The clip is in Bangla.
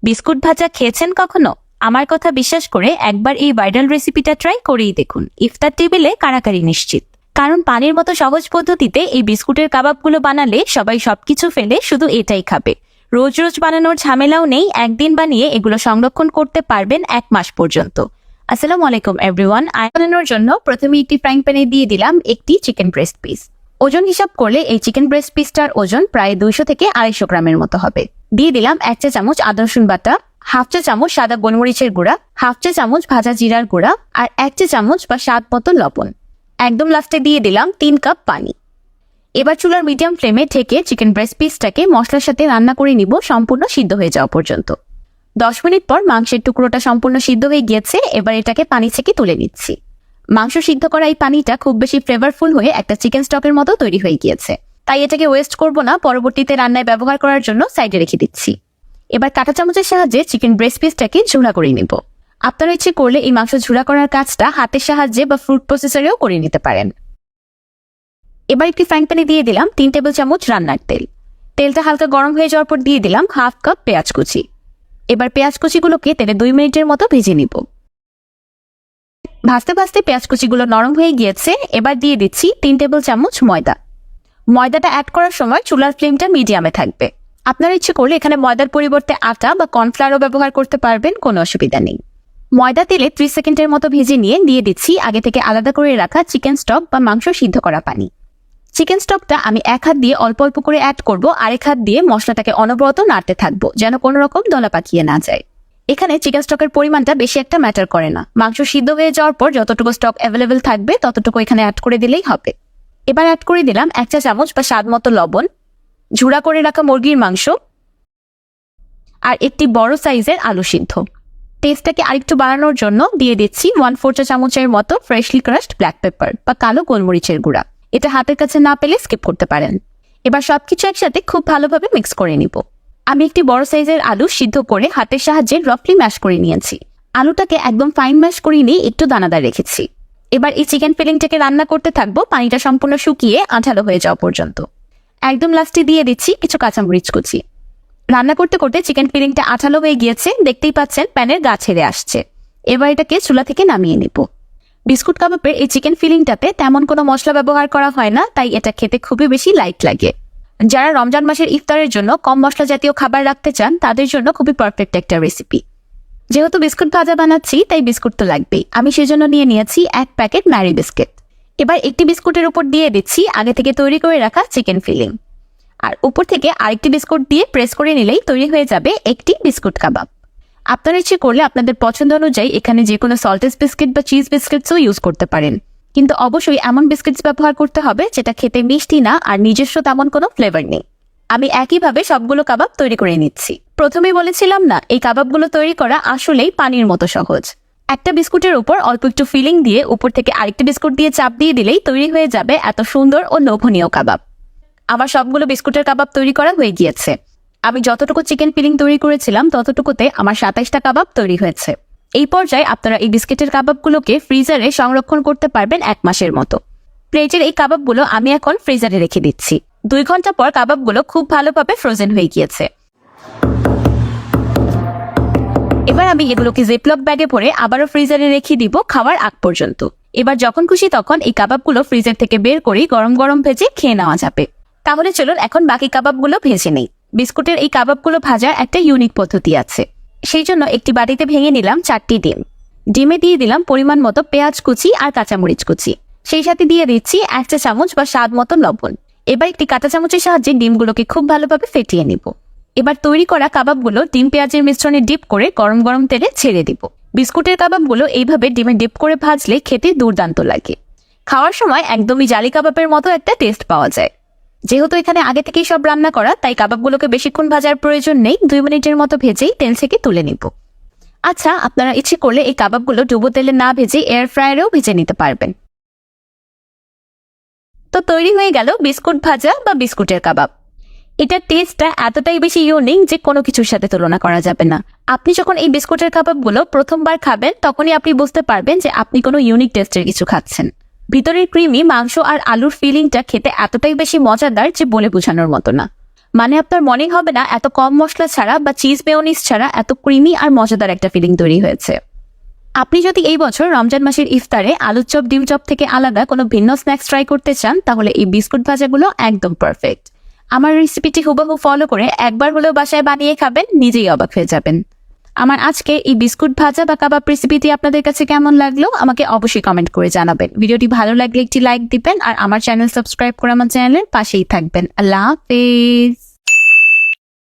বিস্কুট ভাজা খেয়েছেন কখনো? আমার কথা বিশ্বাস করে একবার এই ভাইরাল রেসিপিটা ট্রাই করেই দেখুন। ইফতার টেবিলে কারাকারি নিশ্চিত। কারণ পানির মতো সহজ পদ্ধতিতে এই বিস্কুটের কাবাবগুলো বানালে সবাই সবকিছু ফেলে শুধু এটাই খাবে। রোজ রোজ বানানোর ঝামেলাও নেই, একদিন বানিয়ে এগুলো সংরক্ষণ করতে পারবেন 1 মাস পর্যন্ত। আসসালামু আলাইকুম এভরিওয়ান। বানানোর জন্য প্রথমে একটি ফ্রাইং প্যানে দিয়ে দিলাম একটি চিকেন ব্রেস্ট পিস। ওজন হিসাব করলে এই চিকেন ব্রেস্ট পিসটার ওজন প্রায় 200 থেকে 250 গ্রামের মতো হবে। দিয়ে দিলাম 1 চা চামচ আদা রসুন বাটা, 1/2 চা চামচ সাদা গোলমরিচের গুঁড়া, 1/2 চা চামচ ভাজা জিরার গুঁড়া আর 1 চা চামচ বা স্বাদ মতো লবণ। একদম লাস্টে দিয়ে দিলাম 3 কাপ পানি। এবার চুলার মিডিয়াম ফ্লেমে ঢেকে চিকেন ব্রেস্ট পিসটাকে মশলার সাথে রান্না করে নিব সম্পূর্ণ সিদ্ধ হয়ে যাওয়া পর্যন্ত। 10 মিনিট পর মাংসের টুকরোটা সম্পূর্ণ সিদ্ধ হয়ে গিয়েছে। এবার এটাকে পানি থেকে তুলে নিচ্ছি। মাংস সিদ্ধ করা এই পানিটা খুব বেশি ফ্লেভারফুল হয়ে একটা চিকেন স্টকের মতো তৈরি হয়ে গিয়েছে, তাই এটাকে ওয়েস্ট করব না, পরবর্তীতে রান্নায় ব্যবহার করার জন্য সাইডে রেখে দিচ্ছি। এবার কাঁটা চামচের সাহায্যে চিকেন ব্রেস্ট পিসটাকে ঝুড়া করে নিব। আপনারা ইচ্ছে করলে এই মাংস ঝুড়া করার কাজটা হাতের সাহায্যে বা ফুড প্রসেসরেও করে নিতে পারেন। এবার একটি ফ্রাইং প্যানে দিয়ে দিলাম 3 টেবিল চামচ রান্নার তেল। তেলটা হালকা গরম হয়ে যাওয়ার পর দিয়ে দিলাম 1/2 কাপ পেঁয়াজ কুচি। এবার পেঁয়াজ কুচিগুলোকে তেলে 2 মিনিটের মতো ভেজে নিব। ভাজতে ভাজতে পেঁয়াজ কুচিগুলো নরম হয়ে গিয়েছে। এবার দিয়ে দিচ্ছি 3 টেবিল চামচ ময়দা। ময়দাটা অ্যাড করার সময় চুলার ফ্লেমটা মিডিয়ামে থাকবে। আপনারা ইচ্ছে করলে এখানে ময়দার পরিবর্তে আটা বা কর্নফ্লাওয়ারও ব্যবহার করতে পারবেন, কোনো অসুবিধা নেই। ময়দা তেলে 30 সেকেন্ডের মতো ভেজে নিয়ে দিয়ে দিচ্ছি আগে থেকে আলাদা করে রাখা চিকেন স্টক বা মাংস সিদ্ধ করা পানি। চিকেন স্টকটা আমি 1 হাত দিয়ে অল্প অল্প করে অ্যাড করব, আরেক হাত দিয়ে মশলাটাকে অনবরত নাড়তে থাকবো যেন কোনো রকম দলা পাকিয়ে না যায়। এখানে চিকেন স্টকের পরিমাণটা বেশি একটা ম্যাটার করে না। মাংস সিদ্ধ হয়ে যাওয়ার পর যতটুকু স্টক অ্যাভেলেবেল থাকবে ততটুকু এখানে অ্যাড করে দিলেই হবে। এবার অ্যাড করে দিলাম 1 চা চামচ বা স্বাদ মতো লবণ, ঝুড়া করে রাখা মুরগির মাংস আর একটি বড় সাইজের আলু সিদ্ধ। টেস্টটাকে আরেকটু বাড়ানোর জন্য দিয়ে দিচ্ছি 1/4 চা চামচের মতো ফ্রেশলি ক্রাশড ব্ল্যাক পেপার বা কালো গোলমরিচের গুঁড়া। এটা হাতের কাছে না পেলে স্কিপ করতে পারেন। এবার সবকিছু একসাথে খুব ভালোভাবে মিক্স করে নিব। আমি একটি বড় সাইজের আলু সিদ্ধ করে হাতের সাহায্যে রাফলি ম্যাশ করে নিয়েছি। আলুটাকে একদম ফাইন ম্যাশ করে নিয়ে একটু দানাদার রেখেছি। এবার এই চিকেন ফিলিংটাকে রান্না করতে থাকবো পানিটা সম্পূর্ণ শুকিয়ে আঠালো হয়ে যাওয়া পর্যন্ত। একদম লাস্টে দিয়ে দিচ্ছি কিছু কাঁচামরিচ কুচি। রান্না করতে করতে চিকেন ফিলিংটা আঠালো হয়ে গিয়েছে, দেখতেই পাচ্ছেন প্যানের গা ছেড়ে আসছে। এবার এটাকে চুলা থেকে নামিয়ে নিব। বিস্কুট কাবাবের এই চিকেন ফিলিংটাতে তেমন কোনো মশলা ব্যবহার করা হয় না, তাই এটা খেতে খুবই বেশি লাইট লাগে। যারা রমজান মাসের ইফতারের জন্য কম মশলা জাতীয় খাবার রাখতে চান তাদের জন্য খুবই পারফেক্ট একটা রেসিপি। যেহেতু বিস্কুট ভাজা বানাচ্ছি তাই বিস্কুট তো লাগবেই। আমি সেজন্য নিয়ে নিয়েছি 1 প্যাকেট ম্যারি বিস্কিট। এবার একটি বিস্কুটের উপর দিয়ে দিচ্ছি আগে থেকে তৈরি করে রাখা চিকেন ফিলিং, আর উপর থেকে আরেকটি বিস্কুট দিয়ে প্রেস করে নিলেই তৈরি হয়ে যাবে একটি বিস্কুট কাবাব। আপনারা ইচ্ছে করলে আপনাদের পছন্দ অনুযায়ী এখানে যে কোনো সল্টেড বিস্কিট বা চিজ বিস্কিটসও ইউজ করতে পারেন, কিন্তু অবশ্যই এমন বিস্কিটস ব্যবহার করতে হবে যেটা খেতে মিষ্টি না আর নিজস্ব তেমন কোনো ফ্লেভার নেই। আমি একইভাবে সবগুলো কাবাব তৈরি করে নিচ্ছি। প্রথমেই বলেছিলাম না, এই কাবাবগুলো তৈরি করা আসলেই পানির মতো সহজ। একটা বিস্কুটের উপর অল্প একটু ফিলিং দিয়ে উপর থেকে আরেকটি বিস্কুট দিয়ে চাপ দিয়ে দিলেই তৈরি হয়ে যাবে এত সুন্দর ও লোভনীয় কাবাব। আমার সবগুলো বিস্কুটের কাবাব তৈরি করা হয়ে গিয়েছে। আমি যতটুকু চিকেন ফিলিং তৈরি করেছিলাম ততটুকুতে আমার 27টা কাবাব তৈরি হয়েছে। এই পর্যায়ে আপনারা এই বিস্কিটের কাবাবগুলোকে ফ্রিজারে সংরক্ষণ করতে পারবেন 1 মাসের মতো। প্লেটের এই কাবাবগুলো আমি এখন ফ্রিজারে রেখে দিচ্ছি। 2 ঘন্টা পর কাবাবগুলো খুব ভালোভাবে ফ্রোজেন হয়ে গিয়েছে। এবার আমি এগুলোকে জিপলক ব্যাগে ভরে আবারও ফ্রিজারে রেখে দিব খাওয়ার আগ পর্যন্ত। এবার যখন খুশি তখন এই কাবাবগুলো ফ্রিজার থেকে বের করে গরম গরম ভেজে খেয়ে নেওয়া যাবে। তাহলে চলুন এখন বাকি কাবাবগুলো ভেজে নেই। বিস্কুটের এই কাবাবগুলো ভাজার একটা ইউনিক পদ্ধতি আছে। সেই জন্য একটি বাটিতে ভেঙে নিলাম 4টি ডিম। ডিমে দিয়ে দিলাম পরিমাণ মতো পেঁয়াজ কুচি আর কাঁচামরিচ কুচি। সেই সাথে দিয়ে দিচ্ছি 1 চা চামচ বা স্বাদ মতো লবণ। এবার একটি কাঁটা চামচের সাহায্যে ডিমগুলোকে খুব ভালোভাবে ফেটিয়ে নিব। এবার তৈরি করা কাবাবগুলো ডিম পেঁয়াজের মিশ্রণে ডিপ করে গরম গরম তেলে ছেড়ে দিব। বিস্কুটের কাবাবগুলো এইভাবে ডিমে ডিপ করে ভাজলে খেতে দুর্দান্ত লাগে। খাওয়ার সময় একদমই জালি কাবাবের মতো একটা টেস্ট পাওয়া যায়। যেহেতু এখানে আগে থেকেই সব রান্না করা, তাই কাবাবগুলোকে বেশিক্ষণ ভাজার প্রয়োজন নেই। 2 মিনিটের মতো ভেজেই তেল থেকে তুলে নিব। আচ্ছা, আপনারা ইচ্ছে করলে এই কাবাবগুলো ডুবো তেলে না ভেজে এয়ার ফ্রায়ারেও ভেজে নিতে পারবেন। তো তৈরি হয়ে গেল বিস্কুট ভাজা বা বিস্কুটের কাবাব। এটার টেস্টটা এতটাই বেশি ইউনিক যে কোনো কিছুর সাথে তুলনা করা যাবে না। আপনি যখন এই বিস্কুটের কাবাবগুলো প্রথমবার খাবেন তখনই আপনি বুঝতে পারবেন যে আপনি কোনো ইউনিক টেস্টের কিছু খাচ্ছেন। ভিতরের ক্রিমি মাংস আর আলুর ফিলিংটা খেতে এতটাই বেশি মজাদার যে বলে বোঝানোর মতো না। মানে আপনার মনে হবে না এত কম মশলা ছাড়া বা চিজ মেয়োনিজ ছাড়া এত ক্রিমি আর মজাদার একটা ফিলিং তৈরি হয়েছে। আপনি যদি এই বছর রমজান মাসের ইফতারে আলুর চপ ডিম চপ থেকে আলাদা কোনো ভিন্ন স্ন্যাক্স ট্রাই করতে চান তাহলে এই বিস্কুট ভাজাগুলো একদম পারফেক্ট। আমার রেসিপিটি হুবহু ফলো করে একবার হলেও বাসায় বানিয়ে খাবেন, নিজেই অবাক হয়ে যাবেন। আমার আজকে এই বিস্কুট ভাজা বা কাবাব রেসিপিটি আপনাদের কাছে কেমন লাগলো আমাকে অবশ্যই কমেন্ট করে জানাবেন। ভিডিওটি ভালো লাগলে একটি লাইক দিবেন আর আমার চ্যানেল সাবস্ক্রাইব করে আমার চ্যানেলের পাশেই থাকবেন। আল্লাহ হাফেজ।